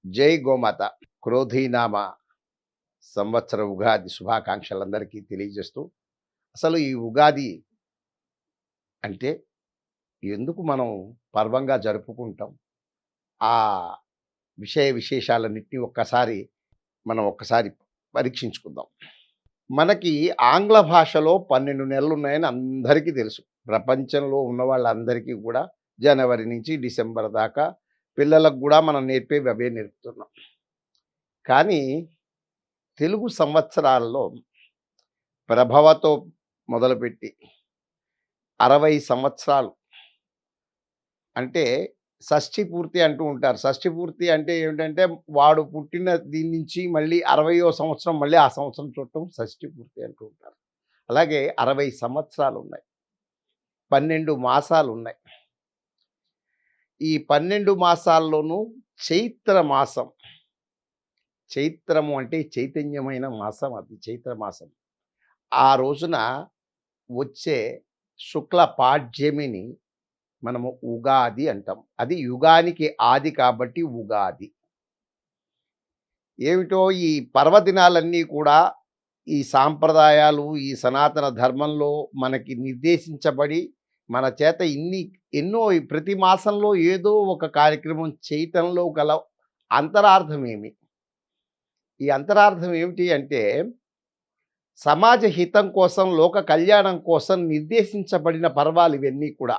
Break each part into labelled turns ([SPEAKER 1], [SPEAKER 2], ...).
[SPEAKER 1] జై గోమాత. క్రోధీనామ సంవత్సర ఉగాది శుభాకాంక్షలందరికీ తెలియజేస్తూ, అసలు ఈ ఉగాది అంటే ఎందుకు మనం పర్వంగా జరుపుకుంటాం? ఆ విశేషాలన్నిటిని ఒక్కసారి పరీక్షించుకుందాం. మనకి ఆంగ్ల భాషలో 12 నెలలున్నాయని అందరికీ తెలుసు. ప్రపంచంలో ఉన్న వాళ్ళందరికీ కూడా జనవరి నుంచి డిసెంబర్ దాకా పిల్లలకు గూడా మనం నేర్పేవి అవే నేర్పుతున్నాం. కానీ తెలుగు సంవత్సరాల్లో ప్రభవతో మొదలుపెట్టి 60 సంవత్సరాలు అంటే షష్ఠి పూర్తి అంటూ ఉంటారు. షష్ఠి పూర్తి అంటే ఏమిటంటే వాడు పుట్టిన దీని నుంచి మళ్ళీ 60వ సంవత్సరం మళ్ళీ ఆ సంవత్సరం చూడటం షష్ఠి పూర్తి అంటూ ఉంటారు. అలాగే 60 సంవత్సరాలున్నాయి. 12 మాసాలున్నాయి. ఈ 12 మాసాల్లోనూ చైత్ర మాసం, చైత్రము అంటే చైతన్యమైన మాసం, అది చైత్ర మాసం. ఆ రోజున వచ్చే శుక్ల పాడ్యమిని మనము ఉగాది అంటాం. అది యుగానికి ఆది కాబట్టి ఉగాది. ఏమిటో ఈ పర్వదినాలన్నీ కూడా ఈ సాంప్రదాయాలు, ఈ సనాతన ధర్మంలో మనకి నిర్దేశించబడి మన చేత ఎన్నో ప్రతి మాసంలో ఏదో ఒక కార్యక్రమం చేయటంలో గల అంతరార్థం ఏమి? ఈ అంతరార్థం ఏమిటి అంటే సమాజ హితం కోసం, లోక కళ్యాణం కోసం నిర్దేశించబడిన పర్వాలు ఇవన్నీ కూడా.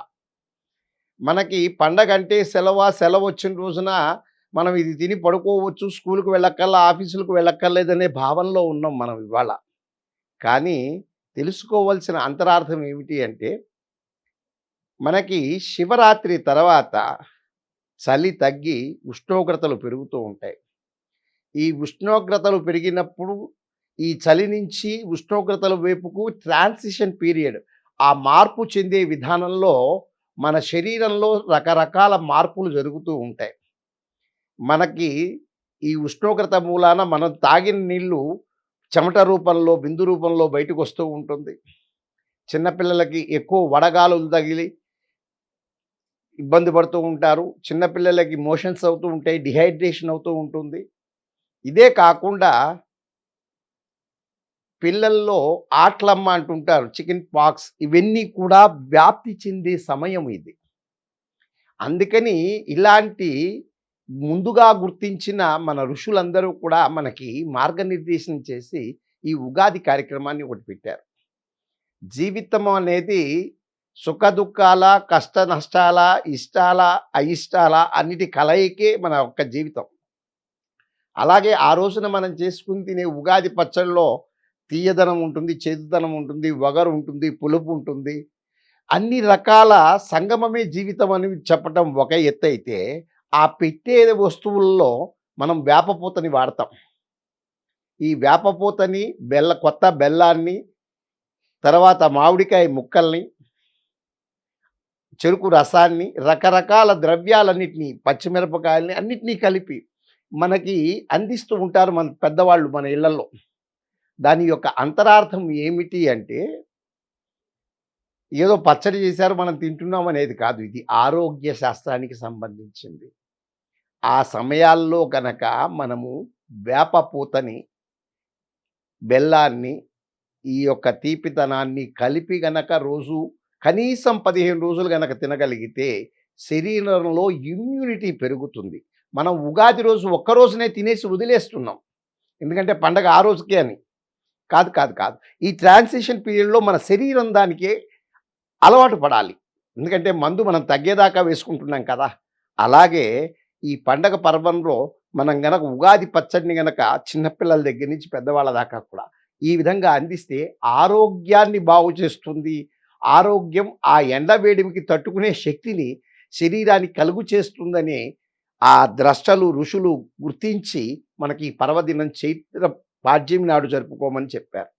[SPEAKER 1] మనకి పండగంటే సెలవొచ్చిన రోజున మనం ఇది తిని పడుకోవచ్చు, స్కూలుకి వెళ్ళక్కర్లా, ఆఫీసులకు వెళ్ళక్కర్లేదనే భావనలో ఉన్నాం మనం ఇవాళ. కానీ తెలుసుకోవాల్సిన అంతరార్థం ఏమిటి అంటే, మనకి శివరాత్రి తర్వాత చలి తగ్గి ఉష్ణోగ్రతలు పెరుగుతూ ఉంటాయి. ఈ ఉష్ణోగ్రతలు పెరిగినప్పుడు ఈ చలి నుంచి ఉష్ణోగ్రతల వైపుకు ట్రాన్సిషన్ పీరియడ్, ఆ మార్పు చెందే విధానంలో మన శరీరంలో రకరకాల మార్పులు జరుగుతూ ఉంటాయి. మనకి ఈ ఉష్ణోగ్రత మూలాన మనం తాగిన నీళ్ళు చెమట రూపంలో, బిందు రూపంలో బయటకు వస్తూ ఉంటుంది. చిన్నపిల్లలకి ఎక్కువ వడగాలులు తగిలి ఇబ్బంది పడుతూ ఉంటారు. చిన్నపిల్లలకి మోషన్స్ అవుతూ ఉంటాయి, డిహైడ్రేషన్ అవుతూ ఉంటుంది. ఇదే కాకుండా పిల్లల్లో ఆట్లమ్మ అంటుంటారు, చికెన్ పాక్స్, ఇవన్నీ కూడా వ్యాప్తి చెందే సమయం ఇది. అందుకని ఇలాంటి ముందుగా గుర్తించిన మన ఋషులందరూ కూడా మనకి మార్గనిర్దేశం చేసి ఈ ఉగాది కార్యక్రమాన్ని ఒకటి పెట్టారు. జీవితం అనేది సుఖ దుఃఖాల, కష్ట నష్టాల, ఇష్టాల, అయిష్టాల అన్నిటి కలయికే మన యొక్క జీవితం. అలాగే ఆ రోజున మనం చేసుకుని తినే ఉగాది పచ్చడిలో తీయదనం ఉంటుంది, చేదుదనం ఉంటుంది, వగరు ఉంటుంది, పులుపు ఉంటుంది. అన్ని రకాల సంగమమే జీవితం అని చెప్పటం ఒక ఎత్తైతే, ఆ పెట్టే వస్తువుల్లో మనం వేపపూతని వాడతాం. ఈ వేపపూతని, కొత్త బెల్లాన్ని, తర్వాత మామిడికాయ ముక్కల్ని, చెరుకు రసాన్ని, రకరకాల ద్రవ్యాలన్నిటినీ, పచ్చిమిరపకాయలని అన్నిటినీ కలిపి మనకి అందిస్తూ ఉంటారు మన పెద్దవాళ్ళు మన ఇళ్లలో. దాని యొక్క అంతరార్థం ఏమిటి అంటే, ఏదో పచ్చడి చేశారు మనం తింటున్నాం అనేది కాదు. ఇది ఆరోగ్య శాస్త్రానికి సంబంధించింది. ఆ సమయాల్లో గనక మనము వేప పూతని, బెల్లాన్ని, ఈ యొక్క తీపితనాన్ని కలిపి గనక రోజు కనీసం 15 రోజులు గనక తినగలిగితే శరీరంలో ఇమ్యూనిటీ పెరుగుతుంది. మనం ఉగాది రోజు ఒక్కరోజునే తినేసి వదిలేస్తున్నాం. ఎందుకంటే పండగ ఆ రోజుకే అని. కాదు. ఈ ట్రాన్సిషన్ పీరియడ్‌లో మన శరీరం దానికే అలవాటు పడాలి. ఎందుకంటే మందు మనం తగ్గేదాకా వేసుకుంటున్నాం కదా! అలాగే ఈ పండగ పర్వంలో మనం గనక ఉగాది పచ్చడిని గనక చిన్నపిల్లల దగ్గర నుంచి పెద్దవాళ్ళ దాకా కూడా ఈ విధంగా అందిస్తే ఆరోగ్యాన్ని బాగు చేస్తుంది. ఆరోగ్యం ఆ ఎండ వేడిమికి తట్టుకునే శక్తిని శరీరానికి కలుగు చేస్తుందని ఆ ద్రష్టలు, ఋషులు గుర్తించి మనకి ఈ పర్వదినం చైత్ర పాడ్యమి నాడు జరుపుకోమని చెప్పారు.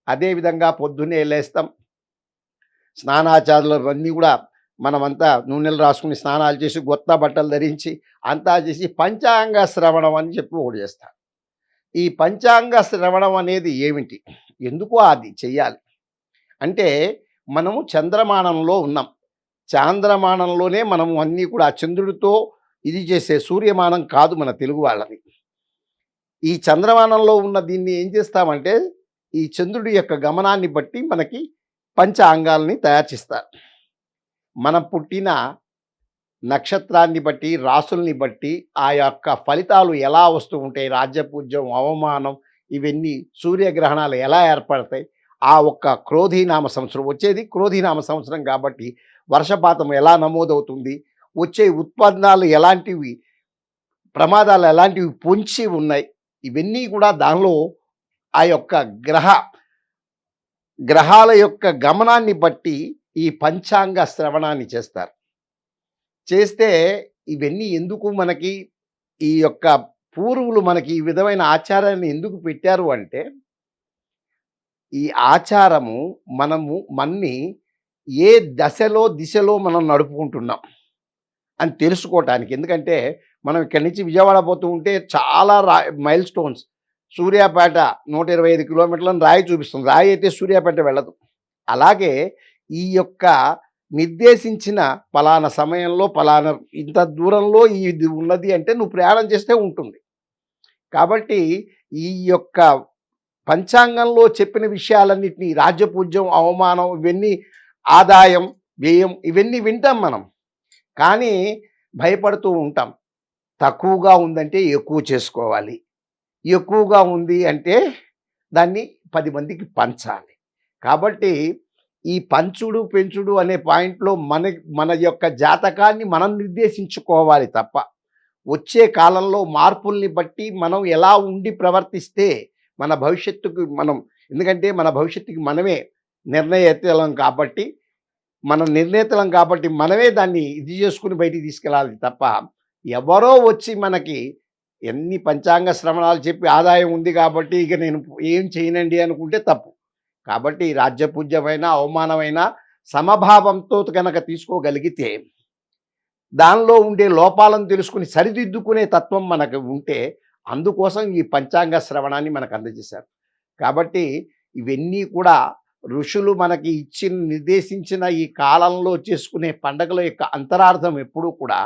[SPEAKER 1] అదేవిధంగా పొద్దున్నే లేస్తాం, స్నానాచారాలు అన్నీ కూడా మనమంతా నూనెలు రాసుకుని స్నానాలు చేసి కొత్త బట్టలు ధరించి అంతా చేసి పంచాంగ శ్రవణం అని చెప్పి ఒకటి చేస్తారు. ఈ పంచాంగ శ్రవణం అనేది ఏమిటి? ఎందుకు అది చెయ్యాలి అంటే, మనము చంద్రమానంలో ఉన్నాం. చాంద్రమానంలోనే మనము అన్నీ కూడా చంద్రుడితో ఇది చేసే సూర్యమానం కాదు మన తెలుగు వాళ్ళది. ఈ చంద్రమానంలో ఉన్న దీన్ని ఏం చేస్తామంటే, ఈ చంద్రుడి యొక్క గమనాన్ని బట్టి మనకి పంచ అంగాల్ని తయారు చేస్తారు. మనం పుట్టిన నక్షత్రాన్ని బట్టి, రాసుల్ని బట్టి ఆ యొక్క ఫలితాలు ఎలా వస్తూ ఉంటాయి, రాజ్యపూజ్యం, అవమానం ఇవన్నీ సూర్యగ్రహణాలు ఎలా ఏర్పడతాయి, ఆ ఒక్క క్రోధీనామ సంవత్సరం వచ్చేది క్రోధీనామ సంవత్సరం కాబట్టి వర్షపాతం ఎలా నమోదవుతుంది, వచ్చే ఉత్పన్నాలు ఎలాంటివి, ప్రమాదాలు ఎలాంటివి పొంచి ఉన్నాయి, ఇవన్నీ కూడా దానిలో ఆ యొక్క గ్రహాల యొక్క గమనాన్ని బట్టి ఈ పంచాంగ శ్రవణాన్ని చేస్తారు. చేస్తే ఇవన్నీ ఎందుకు మనకి ఈ యొక్క పూర్వులు మనకి ఈ విధమైన ఆచారాన్ని ఎందుకు పెట్టారు అంటే, ఈ ఆచారము మన్ని ఏ దశలో దిశలో మనం నడుపుకుంటున్నాం అని తెలుసుకోవటానికి. ఎందుకంటే మనం ఇక్కడి నుంచి విజయవాడ పోతూ ఉంటే చాలా మైల్ స్టోన్స్, సూర్యాపేట 125 కిలోమీటర్లను రాయి చూపిస్తుంది. రాయి అయితే సూర్యాపేట వెళ్ళదు. అలాగే ఈ యొక్క నిర్దేశించిన పలానా సమయంలో పలానా ఇంత దూరంలో ఇది ఉన్నది అంటే నువ్వు ప్రయాణం చేస్తే ఉంటుంది. కాబట్టి ఈ యొక్క పంచాంగంలో చెప్పిన విషయాలన్నిటినీ రాజ్యపూజ్యం, అవమానం, ఇవన్నీ ఆదాయం, వ్యయం ఇవన్నీ వింటాం మనం. కానీ భయపడుతూ ఉంటాం. తక్కువగా ఉందంటే ఎక్కువ చేసుకోవాలి, ఎక్కువగా ఉంది అంటే దాన్ని 10 మందికి పంచాలి. కాబట్టి ఈ పంచుడు పెంచుడు అనే పాయింట్లో మన యొక్క జాతకాన్ని మనం నిర్దేశించుకోవాలి తప్ప, వచ్చే కాలంలో మార్పుల్ని బట్టి మనం ఎలా ఉండి ప్రవర్తిస్తే మన భవిష్యత్తుకు ఎందుకంటే మన భవిష్యత్తుకి మనమే నిర్ణేతలం కాబట్టి మనమే దాన్ని ఇది చేసుకుని బయటికి తీసుకెళ్ళాలి తప్ప, ఎవరో వచ్చి మనకి ఎన్ని పంచాంగ శ్రవణాలు చెప్పి ఆదాయం ఉంది కాబట్టి ఇక నేను ఏం చేయనండి అనుకుంటే తప్పు. కాబట్టి రాజ్యపూజ్యమైన, అవమానమైన సమభావంతో కనుక తీసుకోగలిగితే, దానిలో ఉండే లోపాలను తెలుసుకుని సరిదిద్దుకునే తత్వం మనకు ఉంటే, అందుకోసం ఈ పంచాంగ శ్రవణాన్ని మనకు అందజేశారు. కాబట్టి ఇవన్నీ కూడా ఋషులు మనకి నిర్దేశించిన ఈ కాలంలో చేసుకునే పండగల యొక్క అంతరార్థం ఎప్పుడూ కూడా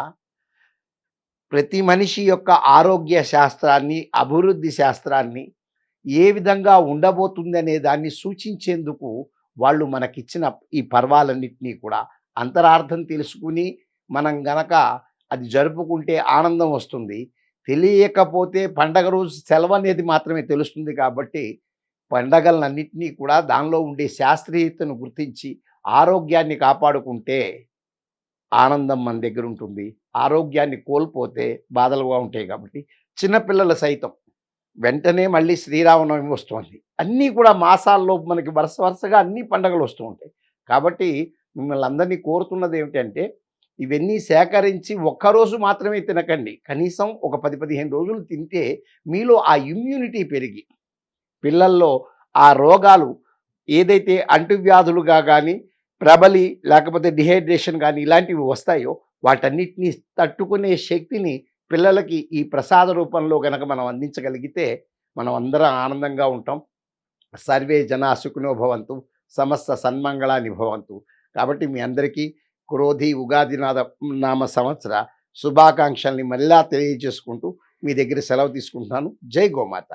[SPEAKER 1] ప్రతి మనిషి యొక్క ఆరోగ్య శాస్త్రాన్ని, అభివృద్ధి శాస్త్రాన్ని ఏ విధంగా ఉండబోతుంది అనే దాన్ని సూచించేందుకు వాళ్ళు మనకిచ్చిన ఈ పర్వాలన్నింటినీ కూడా అంతరార్థం తెలుసుకుని మనం గనక అది జరుపుకుంటే ఆనందం వస్తుంది. తెలియకపోతే పండగ రోజు సెలవు అనేది మాత్రమే తెలుస్తుంది. కాబట్టి పండగలన్నింటినీ కూడా దానిలో ఉండే శాస్త్రీయతను గుర్తించి ఆరోగ్యాన్ని కాపాడుకుంటే ఆనందం మన దగ్గర ఉంటుంది. ఆరోగ్యాన్ని కోల్పోతే బాధలుగా ఉంటాయి. కాబట్టి చిన్నపిల్లలు సైతం వెంటనే మళ్ళీ శ్రీరామనవమి వస్తుంది. అన్నీ కూడా మాసాల్లో మనకి వరుసగా అన్ని పండుగలు వస్తూ ఉంటాయి. కాబట్టి మిమ్మల్ని అందరినీ కోరుతున్నది ఏమిటంటే, ఇవన్నీ సేకరించి ఒక్కరోజు మాత్రమే తినకండి. కనీసం ఒక 10-15 రోజులు తింటే మీలో ఆ ఇమ్యూనిటీ పెరిగి పిల్లల్లో ఆ రోగాలు ఏదైతే అంటువ్యాధులుగా కానీ, ప్రబలి లేకపోతే డిహైడ్రేషన్ కానీ ఇలాంటివి వస్తాయో వాటన్నిటినీ తట్టుకునే శక్తిని పిల్లలకి ఈ ప్రసాద రూపంలో గనక మనం అందించగలిగితే మనం అందరం ఆనందంగా ఉంటాం. సర్వే జనా సుఖినో భవంతు, సమస్త సన్మంగళాని భవంతు. కాబట్టి మీ అందరికీ ఉగాది నామ సంవత్సర శుభాకాంక్షల్ని మళ్ళా తెలియజేసుకుంటూ మీ దగ్గర సెలవు తీసుకుంటున్నాను. జై గోమాత.